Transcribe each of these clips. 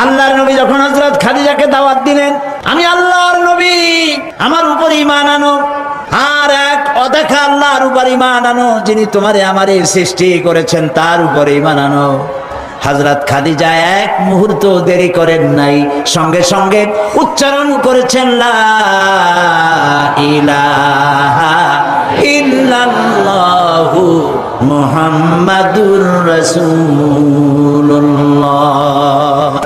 আল্লাহর নবী যখন হযরত খাদিজাকে দাওয়াত দিলেন, আমি আল্লাহর নবী, আমার উপর ঈমান আনো, আর এক অদেখা আল্লাহর উপর ঈমান আনো, যিনি তোমারে আমারে সৃষ্টি করেছেন তার উপর ঈমান আনো। হযরত খাদিজা এক মুহূর্ত দেরি করেন নাই, সঙ্গে সঙ্গে উচ্চারণ করেছেন লা ইলাহা ইল্লাল্লাহু মুহাম্মাদুর রাসূলুল্লাহ।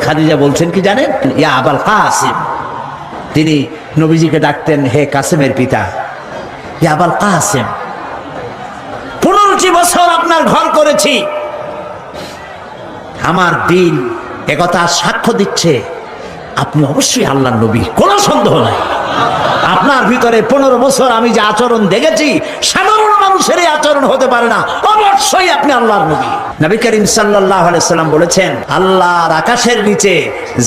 খাদিজা বলছেন কি জানেন? ইয়া আবাল কাসিম। তিনি নবীজিকে ডাকতেন হে কাসিমের পিতা, ইয়া আবাল কাসিম, 15টি বছর আপনার ঘর করেছি, আমার দিল একথা সাক্ষ্য দিচ্ছে আপনি অবশ্যই আল্লাহর নবী, কোনো সন্দেহ নাই। আপনার ভিতরে 15 বছর আমি যে আচরণ দেখেছি, সাধারণ মানুষের এই আচরণ হতে পারে না, অবশ্যই আপনি আল্লাহর নবী। নবী করিম সাল্লাল্লাহু আলাইহি সাল্লাম বলেছেন, আল্লাহর আকাশের নিচে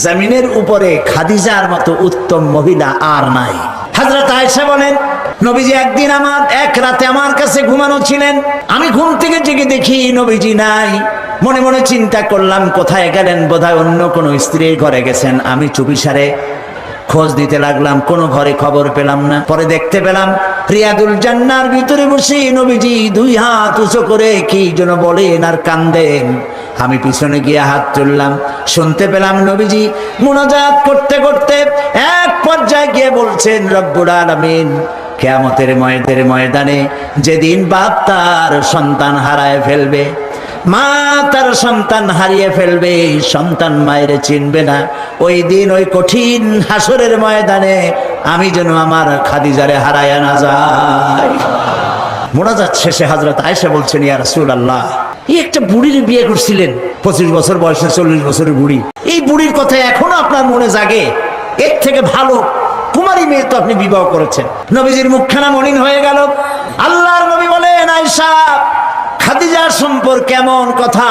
জমিনের উপরে খাদিজার মতো উত্তম মহিলা আর নাই। হযরত আয়েশা বলেন, নবীজি একদিন এক রাতে আমার কাছে ঘুমানো ছিলেন, আমি ঘুম থেকে জেগে দেখি নবীজি নাই। মনে মনে চিন্তা করলাম কোথায় গেলেন, বোধহয় অন্য কোনো স্ত্রীর ঘরে গেছেন। আমি চুপিসারে খোঁজ দিতে লাগলাম, কোনো ঘরে খবর পেলাম না। পরে দেখতে পেলাম রিয়াদুল জান্নার ভিতরে বসে নবীজি 2 হাত উঁচু করে কি যেন বলেন আর কান্দেন। আমি পিছনে গিয়ে হাত তুললাম, শুনতে পেলাম নবীজি মুনাজাত করতে করতে এক পর্যায়ে গিয়ে বলছেন, রব্বুল আলামিন, কিয়ামতের ময়দানে যেদিন বাপ তার সন্তান হারায় ফেলবে, মা তার সন্তান হারিয়ে ফেলবে, সন্তান মায়ের চিনবে না, ওই দিন ওই কঠিন হাসরের ময়দানে আমি যেন আমার খাদিজারে হারায়া না যাই। মুনাজাত শেষে হযরত আয়েশা বলছেন, ইয়া রাসূলুল্লাহ, এই একটা বুড়ির বিয়ে করছিলেন, 25 বছর বয়সে 40 বছরের বুড়ি, এই বুড়ির কথা এখনো আপনার মনে জাগে? এর থেকে ভালো কুমারী মেয়ে তো আপনি বিবাহ করেছেন। নবীজির মুখখানা মলিন হয়ে গেল। আল্লাহর নবী বলেন, আয়েশা, খাদিজার সম্পর্কে এমন কথা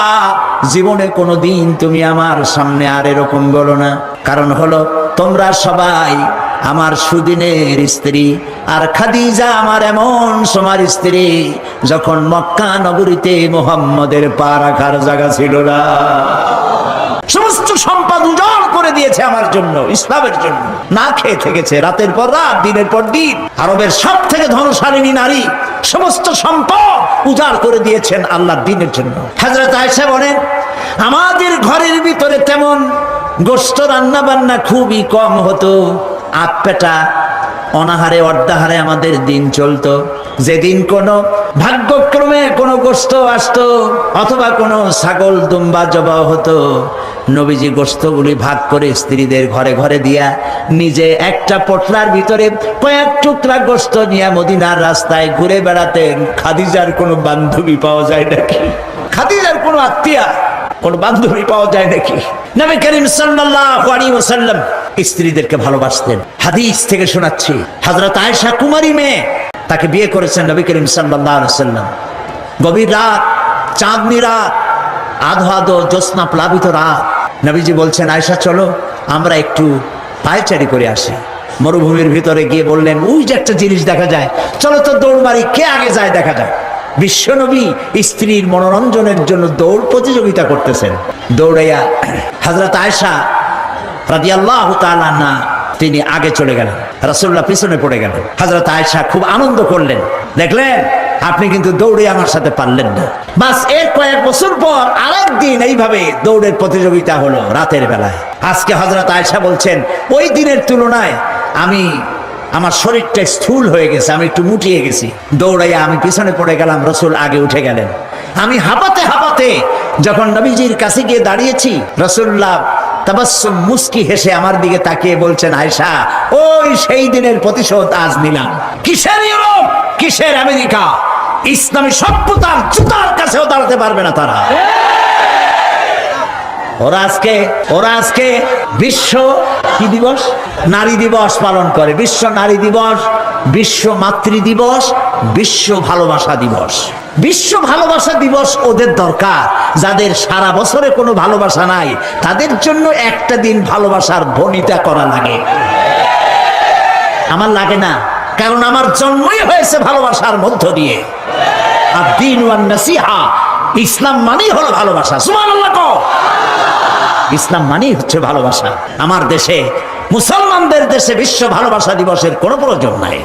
জীবনে কোনোদিন তুমি আমার সামনে আর এরকম বলো না। কারণ হলো তোমরা সবাই আমার সুদিনের স্ত্রী, আর খাদিজা আমার এমন সময়ের স্ত্রী যখন মক্কা নগরীতে মুহাম্মদের পা রাখার জায়গা ছিল না। সমস্ত সম্পদ উজাড় করে দিয়েছে আমার জন্য, ইসলামের জন্য। না খেয়ে থেকেছে রাতের পর রাত, দিনের পর দিন। আরবের সব থেকে ধনশালিনী নারী সমস্ত সম্পদ উজাড় করে দিয়েছেন আল্লাহর দ্বীনের জন্য। হযরত আয়েশা বলেন, আমাদের ঘরের ভিতরে তেমন গোশত রান্না বান্না খুবই কম হতো, আপেটা অনাহারে অর্ধাহারে আমাদের দিন চলতো। যেদিন কোনো ভাগ্যক্রমে কোনো গোশত আসতো অথবা কোনো ছাগল দুম্বা জবাই হতো, নবীজি গোশতগুলি ভাগ করে স্ত্রীদের ঘরে ঘরে দিয়া নিজে একটা পটলার ভিতরে কয়েক টুকরা গোশত নিয়ে মদিনার রাস্তায় ঘুরে বেড়াতেন। খাদিজার কোনো বান্ধবী পাওয়া যায় নাকি? খাদিজার কোনো আত্মীয়া, কোন বান্ধবী পাওয়া যায় নাকি? নবী করিম সাল্লাল্লাহু আলাইহি ওয়াসাল্লাম স্ত্রীদেরকে ভালোবাসতেন। হাদিস থেকে শোনাচ্ছি, হযরত আয়েশা কুমারী মেয়ে, তাকে বিয়ে করেছেন নবী করিম সাল্লাল্লাহু আলাইহি ওয়াসাল্লাম। গভীর রাত, চাঁদনি রাত, আধো আধো জ্যোৎস্না প্লাবিত রাত, নবীজি বলছেন, আয়েশা চলো আমরা একটু পায়চারি করে আসি। মরুভূমির ভিতরে গিয়ে বললেন, ওই যে একটা জিনিস দেখা যায়, চলো তো দৌড় মারি, কে আগে যায় দেখা যায়। বিশ্বনবী স্ত্রীর মনোরঞ্জনের জন্য দৌড় প্রতিযোগিতা করতেছেন। দৌড়াইয়া হযরত আয়েশা রাদিয়াল্লাহু তাআলা আনহা তিনি আগে চলে গেলেন, রাসূলুল্লাহ পিছনে পড়ে গেলেন। হযরত আয়েশা খুব আনন্দ করলেন, দেখলেন আপনি কিন্তু দৌড়ে আমার সাথে পারলেন না। বাস এর কয়েক বছর পর আরেকদিন এইভাবে দৌড়ের প্রতিযোগিতা হলো রাতের বেলায়। আজকে হযরত আয়েশা বলছেন, ওই দিনের তুলনায় আমার শরীরটা স্থূল হয়ে গেছে, আমি একটু মুটিয়ে গেছি। দৌড়াইয়া আমি পিছনে পড়ে গেলাম, রাসূল আগে উঠে গেলেন। আমি হাঁপাতে হাঁপাতে যখন নবীজির কাছে গিয়ে দাঁড়িয়েছি, রাসূলুল্লাহ তাবাসসুম মুস্কি হেসে আমার দিকে তাকিয়ে বলছেন, আয়েশা, ওই সেই দিনের প্রতিশোধ আজ নিলাম। কিসের ইউরোপ, কিসের আমেরিকা, ইসলামী সভ্যতার জুতার কাছেও দাঁড়াতে পারবে না তারা। ওরা আজকে বিশ্ব কি দিবস, নারী দিবস পালন করে। বিশ্ব নারী দিবস, বিশ্ব মাতৃ দিবস, বিশ্ব ভালোবাসা দিবস। বিশ্ব ভালোবাসা দিবস ওদের দরকার, যাদের সারা বছরে কোনো ভালোবাসা নাই, তাদের জন্য একটা দিন ভালোবাসার ভনিতা করা লাগে। আমার লাগে না, কারণ আমার জন্মই হয়েছে ভালোবাসার মধ্য দিয়ে। আর দ্বীন ওয়ান নাসিহা, ইসলাম মানেই হলো ভালোবাসা। সুবহানাল্লাহ। ইসলাম মানেই হচ্ছে ভালোবাসা। আমার দেশে, মুসলমানদের দেশে বিশ্ব ভালোবাসা দিবসের কোনো প্রয়োজন নাই।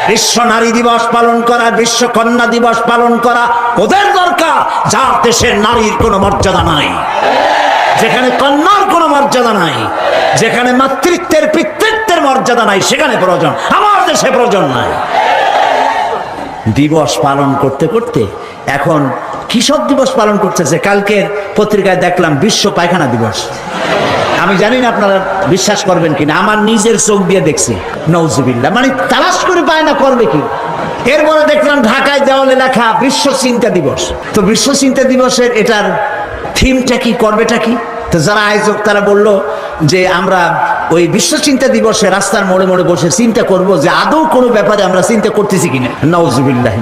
বিশ্ব নারী দিবস পালন করা, বিশ্ব কন্যা দিবস পালন করা ওদের দরকার, যার দেশের নারীর কোনো মর্যাদা নাই, যেখানে কন্যার কোনো মর্যাদা নাই, যেখানে মাতৃত্বের পিতৃত্বের মর্যাদা নাই, সেখানে প্রয়োজন। আমার দেশে প্রয়োজন নাই। দিবস পালন করতে করতে এখন কৃষক দিবস পালন করতেছে। কালকে পত্রিকায় দেখলাম বিশ্ব পায়খানা দিবস। আমি জানি না আপনারা বিশ্বাস করবেন কিনা, আমার নিজের চোখ দিয়ে দেখছি। নওজুবিল্লাহ, মানে তালাশ করে পায় না, করবে কি? এরপরে দেখলাম ঢাকায় দেওয়ালে লেখা বিশ্ব চিন্তা দিবস। তো বিশ্ব চিন্তা দিবসের এটার থিমটা কি, করবেটা কি? তো যারা আয়োজক তারা বলল যে আমরা ওই বিশ্ব চিন্তা দিবসে রাস্তার মোড়ে মোড়ে বসে চিন্তা করব যে আদৌ কোনো ব্যাপারে আমরা চিন্তা করতেছি কিনা। নাউজুবিল্লাহ,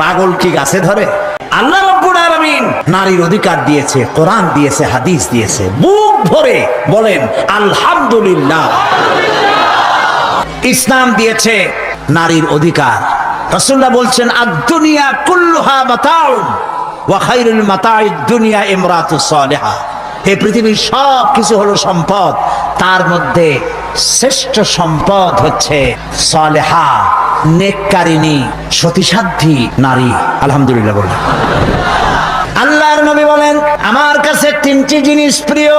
পাগল কি গাছে ধরে? আল্লাহ রাব্বুল আলামিন নারীর অধিকার দিয়েছে, কোরআন দিয়েছে, হাদিস দিয়েছে। বুক ভরে বলেন আলহামদুলিল্লাহ। ইসলাম দিয়েছে নারীর অধিকার। রাসূলুল্লাহ বলছেন আদ-দুনিয়া কুল্লুহা মাতাউন ওয়া খায়রুল মাতাইদ দুনিয়া ইমরাতুস সালিহা। এই পৃথিবীর সব কিছু হলো সম্পদ, তার মধ্যে শ্রেষ্ঠ সম্পদ হচ্ছে সালেহা, নেককারিনী, সতীসাধ্বী নারী। আলহামদুলিল্লাহ বলেন। আল্লাহর নবী বলেন আমার কাছে তিনটি জিনিস প্রিয়।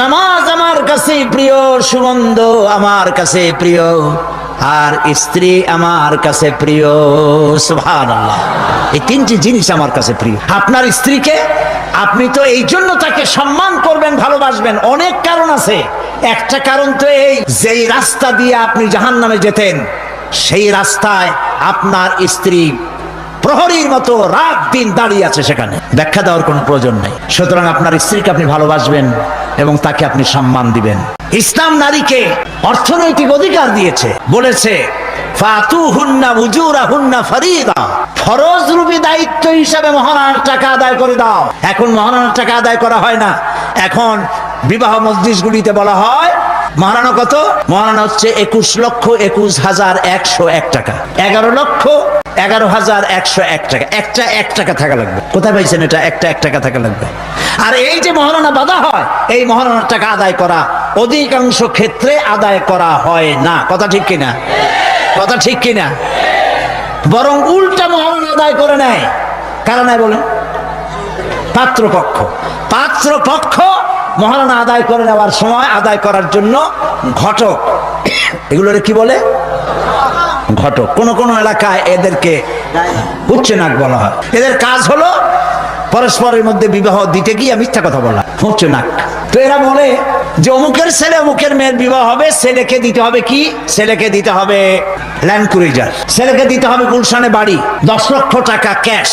নামাজ আমার কাছে প্রিয়, সুগন্ধ আমার কাছে প্রিয়, আর স্ত্রী আমার কাছে প্রিয়। সুবহানাল্লাহ, এই তিনটি জিনিস আমার কাছে প্রিয়। আপনার স্ত্রীকে আপনি তো এই জন্য তাকে সম্মান করবেন, ভালোবাসবেন, অনেক কারণ আছে। একটা কারণ তো এই, যেই রাস্তা দিয়ে আপনি জাহান্নামে যেতেন সেই রাস্তায় আপনার স্ত্রী প্রহরীর মতো রাত দিন দাঁড়িয়ে আছে, সেখানে ব্যাখ্যা দেওয়ার কোনো প্রয়োজন নেই। সুতরাং আপনার স্ত্রীকে আপনি ভালোবাসবেন এবং তাকে আপনি সম্মান দিবেন। ইসলাম নারীকে অর্থনৈতিক অধিকার দিয়েছে, বলেছে ফাতুহুন্না উজুরাহুন্না ফরিদা, ফরজ রূপী দায়িত্ব হিসাবে মহারণার টাকা আদায় করে দাও। এখন মহারণার টাকা আদায় করা হয় না, এখন বিবাহ মজলিসগুলিতে বলা হয় মহারণা কত? মহারণা হচ্ছে 21,21,101 টাকা, 11,11,101 টাকা। একটা 1 টাকা থাকা লাগবে। কোথায় পাইছেন এটা? একটা 1 টাকা থাকা লাগবে। আর এই যে মহারণা বাঁধা হয়, এই মহারণার টাকা আদায় করা অধিকাংশ ক্ষেত্রে আদায় করা হয় না। কথা ঠিক কিনা? কথা ঠিক কিনা? বরং উল্টা মহারণা আদায় করে নেয়। কারা নেয় বলেন? পাত্রপক্ষ। পাত্রপক্ষ মহারণা আদায় করে নেওয়ার সময় আদায় করার জন্য ঘটক, এগুলোরে কি বলে? ঘটক। কোন কোন এলাকায় এদেরকে উচ্চনাক বলা হয়। এদের কাজ হলো পরস্পরের মধ্যে বিবাহ দিতে গিয়ে মিথ্যা কথা বলা, উচ্চনাক। তো এরা বলে যে অমুকের ছেলে অমুকের মেয়ের বিবাহ হবে, ছেলেকে দিতে হবে কি? ছেলেকে দিতে হবে ল্যান্ড ক্রুইজার, ছেলেকে দিতে হবে গুলশানে বাড়ি, 10 লক্ষ টাকা ক্যাশ,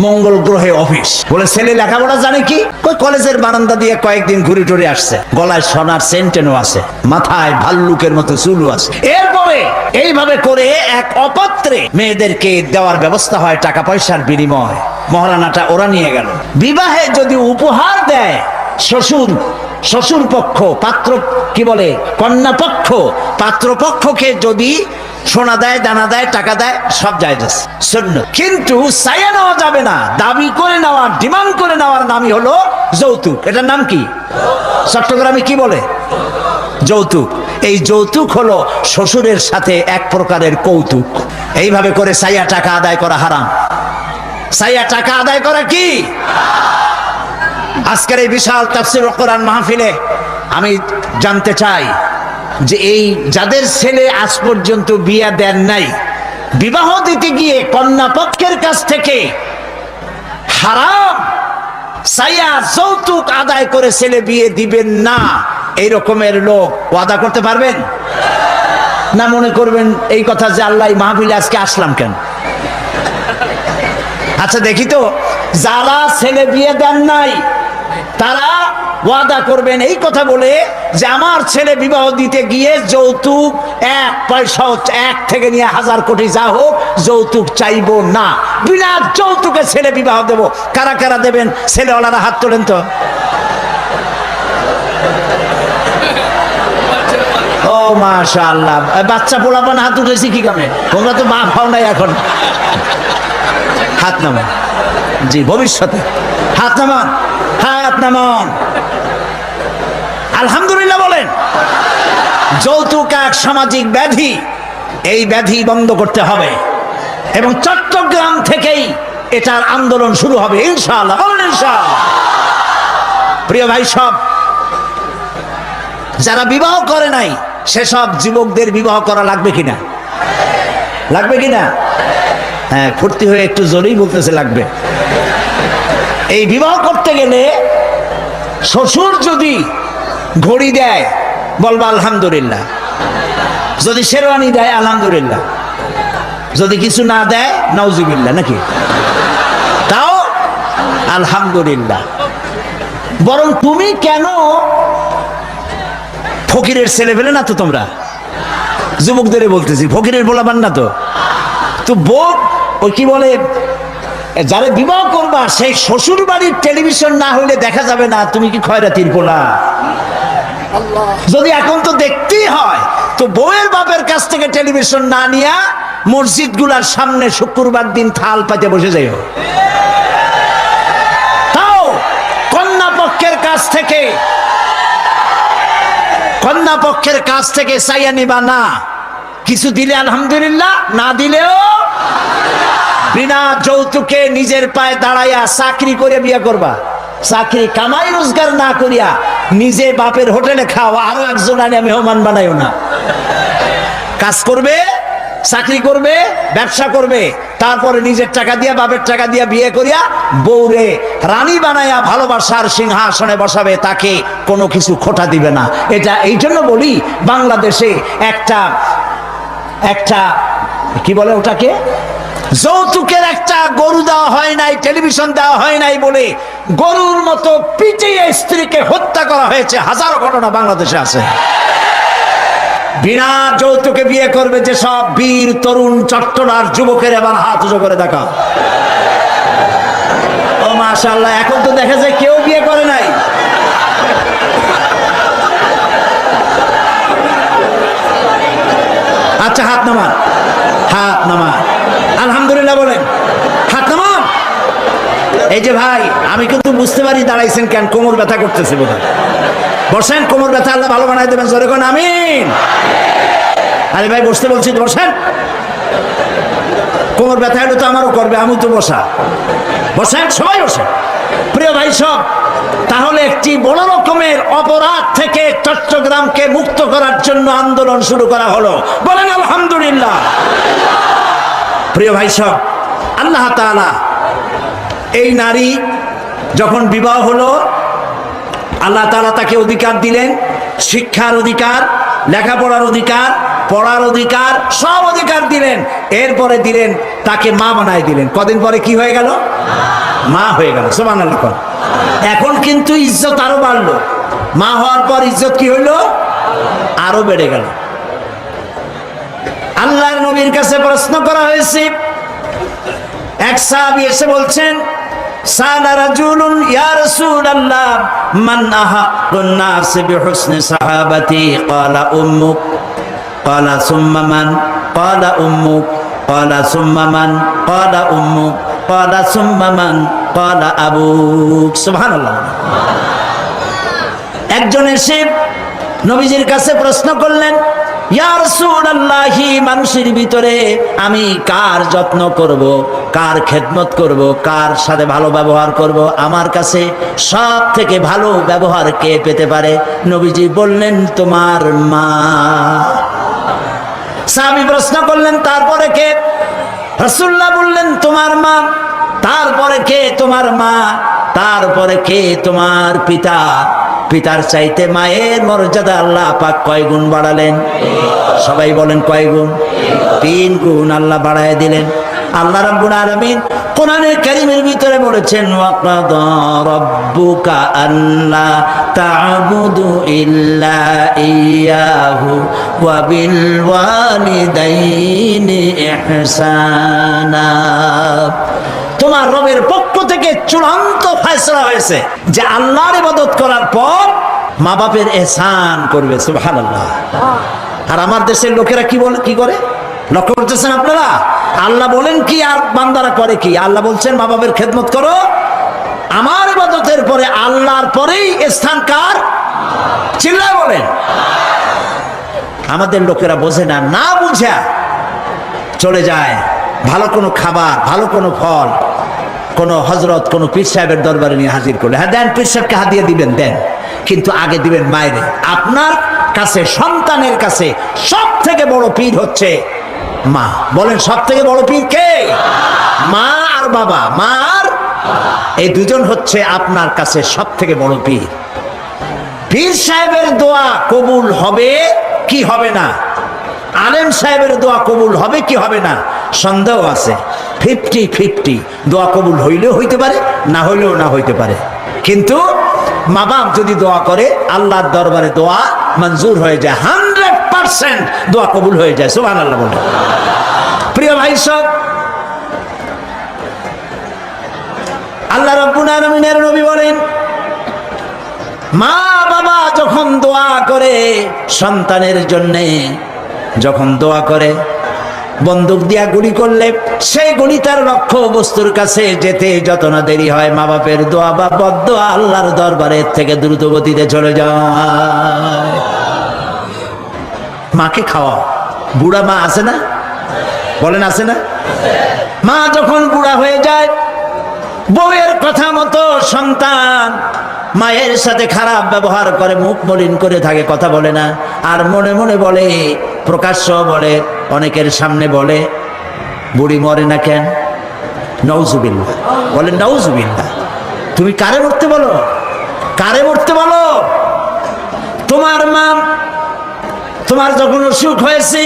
মঙ্গল গ্রহে অফিস। বলে ছেলে লেখাপড়া জানে কি? কলেজের বারান্দা দিয়ে কয়েকদিন ঘুরে টুরে আসছে, গলায় সোনার সেন্টেনও আছে, মাথায় ভাল্লুকের মতো চুলও আছে। এরপরে এইভাবে করে এক অপাত্রে মেয়েদেরকে দেওয়ার ব্যবস্থা হয় টাকা পয়সার বিনিময়। মহারানাটা ওরা নিয়ে গেল। বিবাহে যদি উপহার দেয় শ্বশুর পক্ষ, পাত্র কি বলে কন্যা পক্ষ, পাত্র পক্ষকে যদি সোনা দেয়, দানা দেয়, টাকা দেয়, সব জায়েজ আছে, সুন্নাত। কিন্তু চাইয়া নেওয়া যাবে না, দাবি করে নেওয়া, ডিমান্ড করে নেওয়ার নামই হলো যৌতুক। এটার নাম কি? চট্টগ্রামে কি বলে? যৌতুক। এই যৌতুক হলো শ্বশুরের সাথে এক প্রকারের কৌতুক। এইভাবে করে চাইয়া টাকা আদায় করা হারাম। চাইয়া টাকা আদায় করা কি? আজকের এই বিশাল তাফসীরুল কোরআন মাহফিলে আমি জানতে চাই যে এই যাদের ছেলে আজ পর্যন্ত বিয়ে দেন নাই, বিবাহ দিতে গিয়ে কন্যা পক্ষের কাছ থেকে হারাম চাইয়া যৌতুক আদায় করে ছেলে বিয়ে দিবেন না, এই রকমের লোক ওয়াদা করতে পারবেন না? মনে করবেন এই কথা যে আল্লাহ মাহফিলে আজকে আসলাম কেন? আচ্ছা দেখি তো, যারা ছেলে বিয়ে দেন নাই তারা ওয়াদা করবেন এই কথা বলে যে আমার ছেলে বিবাহ দিতে গিয়ে যৌতুক 1 পয়সা, 1 থেকে নিয়ে 1000 কোটি যা হোক, যৌতুক চাইবো না, বিনা যৌতুকে ছেলে বিবাহ দেব। কারা কারা দেবেন? ছেলেওয়ালারা হাত তোলেন তো। ও মাশাআল্লাহ, বাচ্চা পোলাপান হাত উঠেছি কি কামে? তোমরা তো বাপ হও নাই এখন। হাত নামান। জি, ভবিষ্যতে হাত নামান, হাত নামান। আলহামদুলিল্লাহ বলেন। যৌতুক এক সামাজিক ব্যাধি, এই ব্যাধি বন্ধ করতে হবে এবং চট্টগ্রাম থেকেই এটার আন্দোলন শুরু হবে ইনশাআল্লাহ। বলেন ইনশাআল্লাহ। প্রিয় ভাই, সব যারা বিবাহ করে নাই সেসব যুবকদের বিবাহ করা লাগবে কিনা? লাগবে কিনা? হ্যাঁ, ফুর্তি হয়ে একটু জোরেই বলতেছে লাগবে। এই বিবাহ করতে গেলে শ্বশুর যদি ঘড়ি দেয় বলবা আলহামদুলিল্লাহ, যদি শেরওয়ানি দেয় আলহামদুলিল্লাহ, যদি কিছু না দেয় নাউজুবিল্লাহ, নাকি তাও আলহামদুলিল্লাহ। বরং তুমি কেন ফকিরের ছেলে ফেলে না তো, তোমরা যুবকদের বলতেছি, ফকিরের বলাবার না তো। তো বউ ওই কি বলে, যারা বিবাহ করবা সেই শ্বশুর বাড়ির টেলিভিশন না হইলে দেখা যাবে না তুমি কি খয়রাতির পোলা। যদি এখন তো দেখতেই হয়, তো বউয়ের বাপের কাছ থেকে টেলিভিশন না নিয়া মসজিদ গুলার সামনে শুক্রবার দিন থাল পাতে বসে যাইও। তাও কন্যা পক্ষের কাছ থেকে চাইয়া নিবা না। কিছু দিলে আলহামদুলিল্লাহ, না দিলেও বিনা যৌতুকে নিজের পায়ে দাঁড়াইয়া চাকরি করে বিয়ে করবা। চাকরি কামাই রোজগার না করিয়া নিজে বাপের হোটেলে খাও, আরো একজন আনি মেহমান বানাইও না। কাজ করবে, চাকরি করবে, ব্যবসা করবে, তারপরে নিজের টাকা দিয়া বাপের টাকা দিয়া বিয়ে করিয়া বউরে রানী বানাইয়া ভালোবাসার সিংহাসনে বসাবে, তাকে কোনো কিছু খোটা দিবে না। এটা এই জন্য বলি, বাংলাদেশে একটা কি বলে ওটাকে, যৌতুকের একটা গরু দেওয়া হয় নাই, টেলিভিশন দেওয়া হয় নাই বলে গরুর মতো পিটিয়ে স্ত্রীকে হত্যা করা হয়েছে। হাজারো ঘটনা বাংলাদেশে আছে। বিনা যৌতুকে বিয়ে করবে যে সব বীর তরুণ চট্টলার যুবকের এবার হাত উঁচু করে দেখা। ও মাশাআল্লাহ, এখন তো দেখা যায় কেউ বিয়ে করে নাই। আচ্ছা, হাত নামান, হাত নামান। আলহামদুলিল্লাহ বলেন, হাত নামান। এই যে ভাই, আমি কিন্তু বুঝতে পারি দাঁড়াইছেন কেন, কোমর ব্যথা করতেছে বোধহয়। বসেন, কোমর ব্যথা আল্লাহ ভালো বানাই দেবেন, জোরে কোন আমিন। আরে ভাই, বসতে বলছি, বসেন। কোমর ব্যথা হলে তো আমারও করবে, আমি তো বসা। বসেন, সবাই বসেন। প্রিয় ভাই সব, তাহলে একটি বড় রকমের অপরাধ থেকে চট্টগ্রামকে মুক্ত করার জন্য আন্দোলন শুরু করা হলো। বলেন আলহামদুলিল্লাহ। প্রিয় ভাই সব, আল্লাহ তাআলা এই নারী যখন বিবাহ হলো, আল্লাহ তাআলা তাকে অধিকার দিলেন, শিক্ষার অধিকার, লেখাপড়ার অধিকার, পড়ার অধিকার, সব অধিকার দিলেন। এরপরে দিলেন তাকে মা বানায় দিলেন। কদিন পরে কি হয়ে গেল? মা হয়ে গেল। সুবহানাল্লাহ। এখন কিন্তু ইজ্জত আরো বাড়লো। মা হওয়ার পর ইজ্জত কি হইল? আরো বেড়ে গেল। আল্লাহর নবীর কাছে প্রশ্ন করা হয়েছে। এক সাহাবী এসে বলছেন, সালা রাজুলুন ইয়া রাসূলুল্লাহ মান আহাক্কুন নাস বিহুসনি সাহাবাতি ক্বালা উম্মুক ক্বালা সুম্মা মান ক্বালা উম্মুক ক্বালা সুম্মা মান ক্বালা উম্মুক ক্বালা সুম্মা মান ক্বালা আবুক। সুবহানাল্লাহ। একজন এসে নবীজির কাছে প্রশ্ন করলেন, ইয়া রাসূলুল্লাহ, মানুষের ভিতরে আমি কার যত্ন করব, কার খেদমত করব, কার সাথে ভালো ব্যবহার করব, আমার কাছে সব থেকে ভালো ব্যবহার কে পেতে পারে? নবীজি বললেন, তোমার মা। সাহাবী প্রশ্ন করলেন, তারপরে কে? রাসূলুল্লাহ বললেন, তোমার মা। তারপরে কে? তোমার মা। তারপরে কে? তোমার পিতা। পিতার চাইতে মায়ের মর্যাদা আল্লাহ পাক কয় গুণ বাড়ালেন? সবাই বলেন কয় গুণ? 3 গুণ আল্লাহ বাড়ায় দিলেন। আল্লাহ রাব্বুল আলামিন কোরআনে কারীমের ভিতরে বলেছেন, ওয়াকাদা রাব্বুকা আল্লা তা'বুদু ইল্লা ইয়াহু ওয়া বিল ওয়ালিদাইনি ইহসানা। তোমার রবের পক্ষ থেকে চূড়ান্ত ফয়সালা হয়েছে যে আল্লাহর ইবাদত করার পর মা বাপের ইহসান করবে। সুবহানাল্লাহ। আর আমার দেশের লোকেরা কি বলে, কি করে? লক্ষ্য করতেছেন আপনারা? আল্লাহ বলেন কি আর বান্দারা করে কি? আল্লাহ বলছেন মা বাবার খেদমত করো। আমার ইবাদতের পরে আল্লাহর পরেই স্থান কার? চিল্লায় বলেন। আমাদের লোকেরা বোঝে না, না বুঝা চলে যায় ভালো কোনো খাবার, ভালো কোনো ফল কোনো হজরত কোনো পীর সাহেবের দরবারে নিয়ে হাজির করলে, হ্যাঁ দেন, পীর সাহেবকে হাদিয়া দিবেন দেন, কিন্তু আগে দিবেন মায়ের। আপনার কাছে, সন্তানের কাছে সব থেকে বড় পীর হচ্ছে মা। বলেন সব থেকে বড় পীর কে? মা আর বাবা। মা আর এই দুজন হচ্ছে আপনার কাছে সব থেকে বড় পীর। পীর সাহেবের দোয়া কবুল হবে কি হবে না? আলেম সাহেবের দোয়া কবুল হবে কি হবে না? সন্দেহ আছে। 50-50, দোয়া কবুল হইলেও হইতে পারে, না হইলেও না হইতে পারে। কিন্তু মা বাপ যদি দোয়া করে আল্লাহর দরবারে দোয়া মঞ্জুর হয়ে যায়, 100% দোয়া কবুল হয়ে যায়। সুবহানাল্লাহ বলে। প্রিয় ভাই সব, আল্লাহ রাব্বুল আলামিনের নবী বলেন, মা বাবা যখন দোয়া করে সন্তানের জন্যে, যখন দোয়া করে, বন্দুক দিয়া গুলি করলে সেই গুলি তার লক্ষ্য বস্তুর কাছে যেতে যত না দেরি হয়, মা বাপের দোয়া বা বদদোয়া আল্লাহর দরবারে থেকে দ্রুত গতিতে চলে যায়। মাকে খাওয়া। বুড়া মা আছে না? বলেন আছে না? মা যখন বুড়া হয়ে যায়, বউয়ের কথা মতো সন্তান মায়ের সাথে খারাপ ব্যবহার করে, মুখ মলিন করে থাকে, কথা বলে না, আর মনে মনে বলে, প্রকাশ্য বলে, অনেকের সামনে বলে, বুড়ি মরে না কেন? নাউজুবিল্লাহ। বলেন নাউজুবিল্লাহ। তুমি কারে মরতে বলো? কারে মরতে বলো? তোমার মা তোমার যখন অসুখ হয়েছে,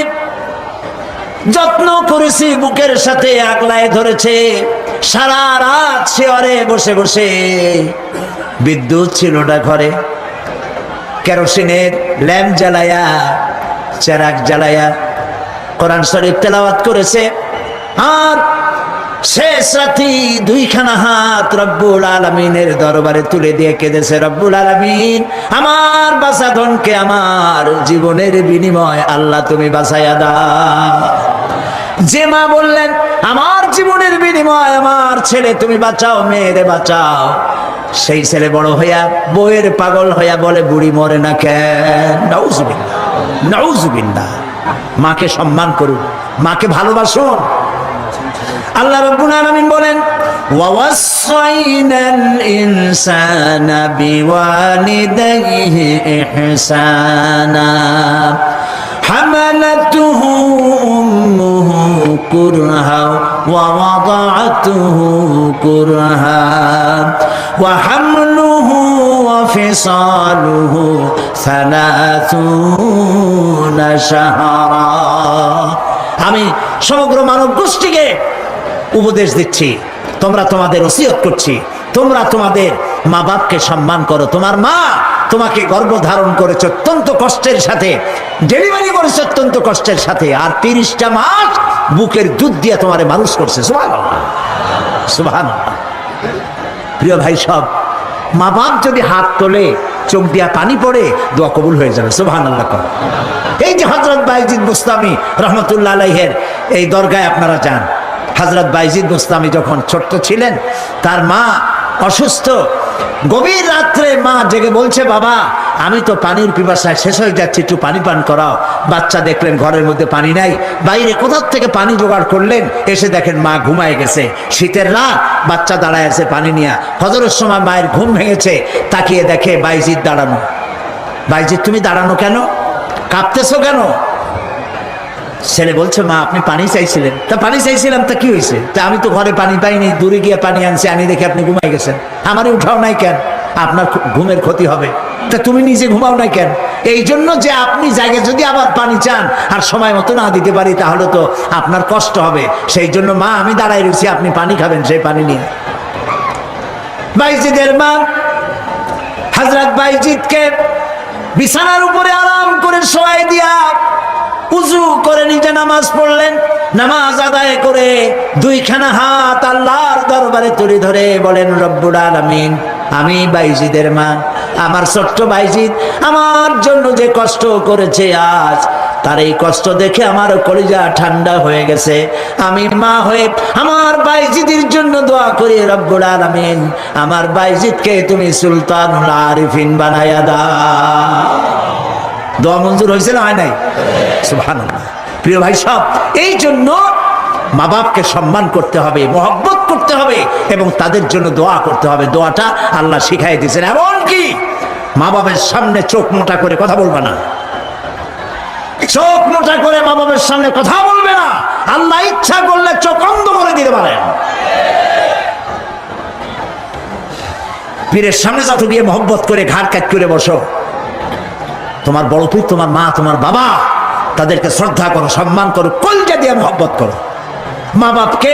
যত্ন করেছি, বুকের সাথে আগলায় ধরেছে, সারা রাত শেয়ারে বসে বসে, বিদ্যুৎ ছিল না ঘরে, কেরোসিনের ল্যাম্প জ্বালায়া, চেরাগ জ্বালায়া কোরআন শরীফ তেলাওয়াত করেছে। আর শেষ রাতি দুইখানা হাত রব্বুল আলামিনের দরবারে তুলে দিয়ে কেঁদেছে, রব্বুল আলামিন আমার বাঁচাধনকে আমার জীবনের বিনিময় আল্লাহ তুমি বাঁচাইয়া দাও। যে মা বললেন আমার জীবনের বিনিময় আমার ছেলে তুমি বাঁচাও, মেয়েরে বাঁচাও, সেই ছেলে বড় হইয়া বউয়ের পাগল হইয়া বলে বুড়ি মরে না কেন? নাউজুবিল্লাহ, নাউজুবিল্লাহ। মাকে সম্মান করুন, মাকে ভালোবাসুন। আল্লাহ রাব্বুল আলামিন বলেন, ওয়াসাইনাল ইনসানা বিওয়ালিদাইহি ইহসানা হামালাতুহু উম্মুহু কুরহা ওয়া ওয়াদাআতুহু কুরহা ওয়া হামলুহু ওয়া ফিসালুহু 30 শাহরা। আমি সমগ্র মানব গোষ্ঠীকে উপদেশ দিচ্ছি, তোমরা তোমাদের ওসিয়ত করছি, তোমরা তোমাদের মা বাপকে সম্মান করো। তোমার মা তোমাকে গর্ভধারণ করেছে অত্যন্ত কষ্টের সাথে, ডেলিভারি করেছে অত্যন্ত কষ্টের সাথে, আর 30টা মাস বুকের দুধ দিয়ে তোমারে মানুষ করছে। সুবহানাল্লাহ, সুবহানাল্লাহ। প্রিয় ভাই সব, মা বাপ যদি হাত তোলে, চোখ দিয়া পানি পড়ে, দোয়া কবুল হয়ে যাবে। সুবহানাল্লাহ। এই যে হযরত বাইজিদ বুস্তামি রহমতুল্লাহ আলাইহির এই দরগায় আপনারা যান, হযরত বাইজিদ বুস্তামি যখন ছোট্ট ছিলেন, তার মা অসুস্থ, গভীর রাত্রে মা জেগে বলছে, বাবা আমি তো পানির পিপাসায় শেষ হয়ে যাচ্ছি, একটু পানি পান করাও। বাচ্চা দেখলেন ঘরের মধ্যে পানি নাই, বাইরে কোথা থেকে পানি জোগাড় করলেন, এসে দেখেন মা ঘুমায় গেছে। শীতের রাত, বাচ্চা দাঁড়ায় আছে পানি নিয়ে। ফজরের সময় মায়ের ঘুম ভেঙেছে, তাকিয়ে দেখে বাইজিদ দাঁড়ানো। বাইজিদ তুমি দাঁড়ানো কেন? কাঁপতেছো কেন? ছেলে বলছে, মা আপনি পানি চাইছিলেন। তা পানি চাইছিলাম, তা কি হয়েছে? তা আমি তো ঘরে পানি পাইনি, দূরে গিয়ে পানি আনছি, আনি দেখে আপনি ঘুমাই গেছেন, আমারই উঠাও নাই কেন? আপনার ঘুমের ক্ষতি হবে। তা তুমি নিজে ঘুমাও নাই কেন? এই জন্য যে আপনি জায়গায় যদি আবার পানি চান আর সময় মতো না দিতে পারি, তাহলে তো আপনার কষ্ট হবে। সেই জন্য মা আমি দাঁড়াই রয়েছি, আপনি পানি খাবেন, সেই পানি নিয়ে। বাইজিদের মা হযরত বাইজিদকে বিছানার উপরে আরাম করে শোয়াই দিয়া উযু করে নিজে নামাজ পড়লেন। নামাজ আদায় করে দুইখানা হাত আল্লাহর দরবারে তুলে ধরে বলেন, রব্বুল আলামিন আমি বাইজিদের মা, আমার ছোট্ট বাইজিদ আমার জন্য যে কষ্ট করেছে, আজ তার এই কষ্ট দেখে আমার কলিজা ঠান্ডা হয়ে গেছে। আমি মা হয়ে আমার বাইজিদের জন্য দোয়া করি, রব্বুল আলামিন আমার বাইজিদকে তুমি সুলতানুল আরিফিন বানায়া দাও। দোয়া মঞ্জুর হয়েছে না হয় নাই? সুবহানাল্লাহ। প্রিয় ভাই সব, এই জন্য মা বাপকে সম্মান করতে হবে, মহব্বত করতে হবে এবং তাদের জন্য দোয়া করতে হবে। দোয়াটা আল্লাহ শিখাই দিয়েছেন। এমনকি মা বাবার সামনে চোখ মোটা করে কথা বলবে না, চোখ মোটা করে মা বাবার সামনে কথা বলবে না। আল্লাহ ইচ্ছা করলে চোখ অন্ধ করে দিতে পারেন। পীরের সামনে যত গিয়ে মহব্বত করে ঘাট কাট করে বসো, তোমার বড় পীর, তোমার মা, তোমার বাবা, তাদেরকে শ্রদ্ধা করো, সম্মান করো, কলজা দিয়ে মহব্বত করো। মা বাপকে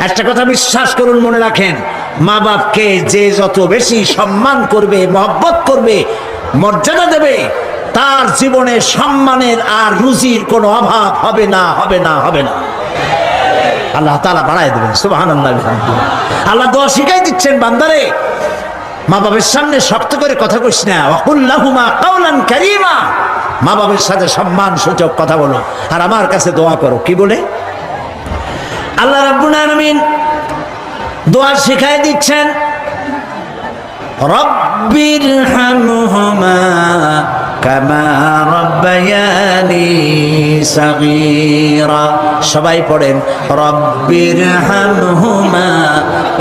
একটা কথা বিশ্বাস করুন, মনে রাখেন, মা বাপকে যে যত বেশি সম্মান করবে, মহব্বত করবে, মর্যাদা দেবে, তার জীবনে সম্মানের আর রুজির কোনো অভাব হবে না, হবে না, হবে না। আল্লাহ তাআলা বাড়ায় দেবেন। সুবহানাল্লাহ। আল্লাহ দোয়া শিখাই দিচ্ছেন, বান্দারে মা বাবার সামনে শক্ত করে কথা কইস না, ওয়াকুল লাহুমা কাওলান কারীমা। মা বাবার সাথে সম্মান সূচক কথা বলো আর আমার কাছে দোয়া করো। কি বলে? আল্লাহ রাব্বুল আলামিন দোয়া শিখাই দিচ্ছেন, রব্বিরহামহুমা কামা রাব্বায়ানি সাগীরা। সবাই পড়েন, রব্বিরহামহুমা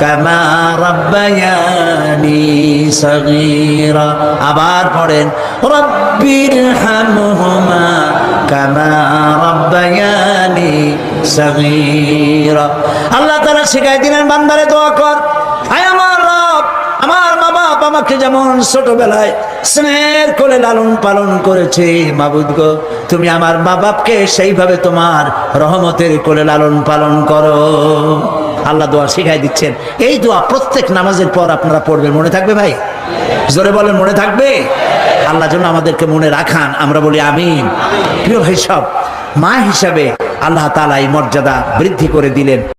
কামা রাব্বায়ানি সাগীরা। আবার পড়েন, রব্বিরহামহুমা কামা রাব্বায়ানি সাগীরা। আল্লাহ তাআলা শিখাই দিলেন, বান্দারে দোয়া কর, আয় আমার রব, আমার মা বাপ আমাকে যেমন ছোটবেলায় স্নেহের কোলে লালন পালন করেছে, মাবুদ গো তুমি আমার মা বাপকে সেইভাবে তোমার রহমতের কোলে লালন পালন করো। আল্লাহ দোয়া শিখাই দিচ্ছেন। এই দোয়া প্রত্যেক নামাজের পর আপনারা পড়বেন। মনে থাকবে ভাই? জোরে বলেন, মনে থাকবে? আল্লাহ যেন আমাদেরকে মনে রাখান, আমরা বলি আমিন। প্রিয় ভাই সব, মা হিসাবে আল্লাহ তাআলা এই মর্যাদা বৃদ্ধি করে দিলেন।